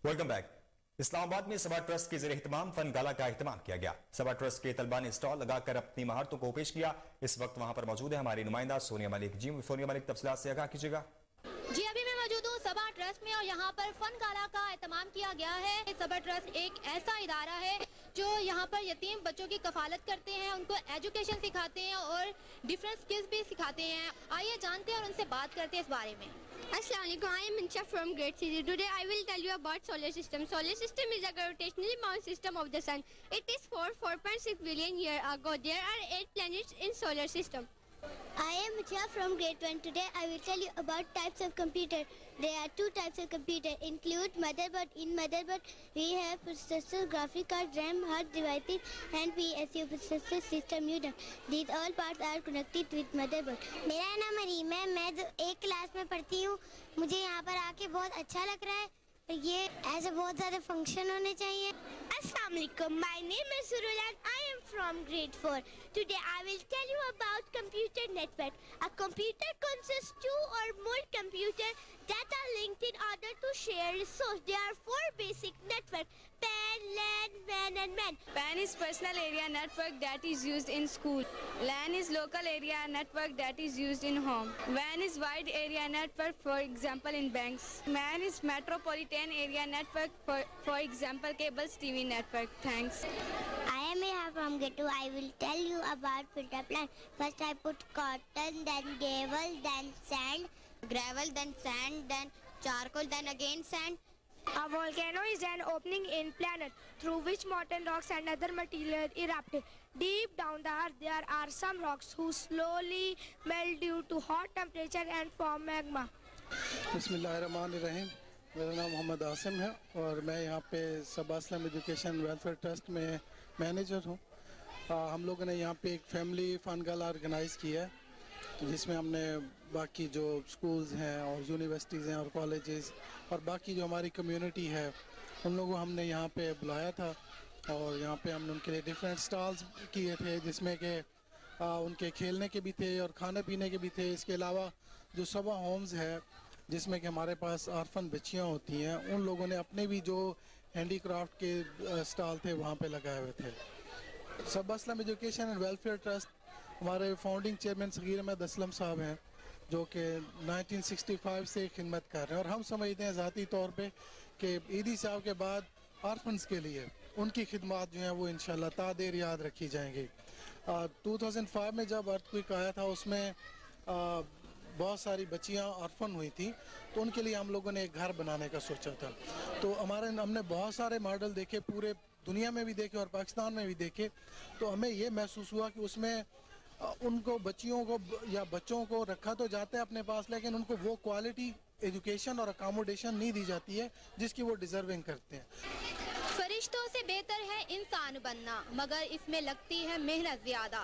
Welcome back. Islamabad में सबा trust के ज़रिए-ए-इत्तिमाम fun गाला का एहतमाम किया गया। सबा ट्रस्ट के तलबा ने स्टॉल लगाकर अपनी महारतों को पेश किया। इस वक्त वहां पर मौजूद है हमारी नुमाइंदा सोनिया मलिक। जी सोनिया मलिक, तफसीलात से आगाह कीजिएगा। जी अभी मैं मौजूद हूँ सबा ट्रस्ट में और यहाँ पर फन गाला का एहतमाम किया गया है। सबा ट्रस्ट एक ऐसा इदारा है जो यहाँ पर यतीम बच्चों की कफालत करते हैं, उनको एजुकेशन सिखाते हैं और डिफरेंट स्किल्स भी सिखाते हैं। आइए जानते हैं और उनसे बात करते हैं इस बारे में। Assalamualaikum, I am Insha from grade 3. Today I will tell you about solar system. Solar system is a gravitationally bound system of the sun. It is 4.6 billion years ago. There are 8 planets in solar system. I am Michelle from grade 1. Today I will tell you about types of computer. There are 2 types of computer. Include motherboard. In motherboard we have processor, graphic card, RAM, hard devices, and PSU processor system unit. These all parts are connected with motherboard. मेरा नाम अरीम है, मैं जो एक class में पढ़ती हूँ। मुझे यहाँ पर आके बहुत अच्छा लग रहा है। ये ऐसे बहुत सारे फंक्शन होने चाहिए। Assalamualaikum, my name is Surul and I am from grade 4. Today I will tell you about computer network. A computer consists 2 or more computers that are linked in order to share resources. There are 4 basic networks: PAN, LAN, WAN and MAN. PAN is personal area network that is used in school. LAN is local area network that is used in home. WAN is wide area network, for example in banks. MAN is metropolitan area network, for example cables TV network. Thanks. I am here from grade 2. I will tell you about filter plant. First I put cotton, then gravel, then sand. Gravel, then sand, then charcoal, then again sand. A volcano is an opening in planet through which molten rocks and other material erupt. Deep down the earth there are some rocks who slowly melt due to hot temperature and form magma. बिस्मिल्लाहिर्रहमानिर्रहीम। मेरा नाम मोहम्मद आसिम है और मैं यहाँ पे सबा इस्लाम education welfare trust में manager हूँ। हम लोगों ने यहाँ पे एक फैमिली फन गाला ऑर्गेनाइज़ किया है जिसमें हमने बाकी जो स्कूल्स हैं और यूनिवर्सिटीज़ हैं और कॉलेजेस और बाकी जो हमारी कम्युनिटी है उन लोगों को हमने यहाँ पे बुलाया था और यहाँ पे हमने उनके लिए डिफरेंट स्टॉल्स किए थे जिसमें कि उनके खेलने के भी थे और खाने पीने के भी थे। इसके अलावा जो सबा होम्स है जिसमें कि हमारे पास आर्फन बच्चियाँ होती हैं, उन लोगों ने अपने भी जो हैंडीक्राफ्ट के स्टॉल थे वहाँ पे लगाए हुए थे। सबा इस्लाम एजुकेशन एंड वेलफेयर ट्रस्ट हमारे फाउंडिंग चेयरमैन सगीर अहमद असलम साहब हैं जो कि 1965 से खिदमत कर रहे हैं और हम समझते हैं ज़ाती तौर पे कि ईदी साहब के बाद आर्फन्स के लिए उनकी खिदमत जो हैं वो इंशाल्लाह तादेर याद रखी जाएंगी। 2005 में जब अर्थक्वेक आया था उसमें बहुत सारी बच्चियां ऑर्फन हुई थी तो उनके लिए हम लोगों ने एक घर बनाने का सोचा था। तो हमने बहुत सारे मॉडल देखे, पूरे दुनिया में भी देखे और पाकिस्तान में भी देखे। तो हमें ये महसूस हुआ कि उसमें उनको बच्चियों को या बच्चों को रखा तो जाता है अपने पास, लेकिन उनको वो क्वालिटी एजुकेशन और अकोमोडेशन नहीं दी जाती है जिसकी वो डिज़र्विंग करते हैं। फरिश्तों से बेहतर है इंसान बनना, मगर इसमें लगती है मेहनत ज्यादा।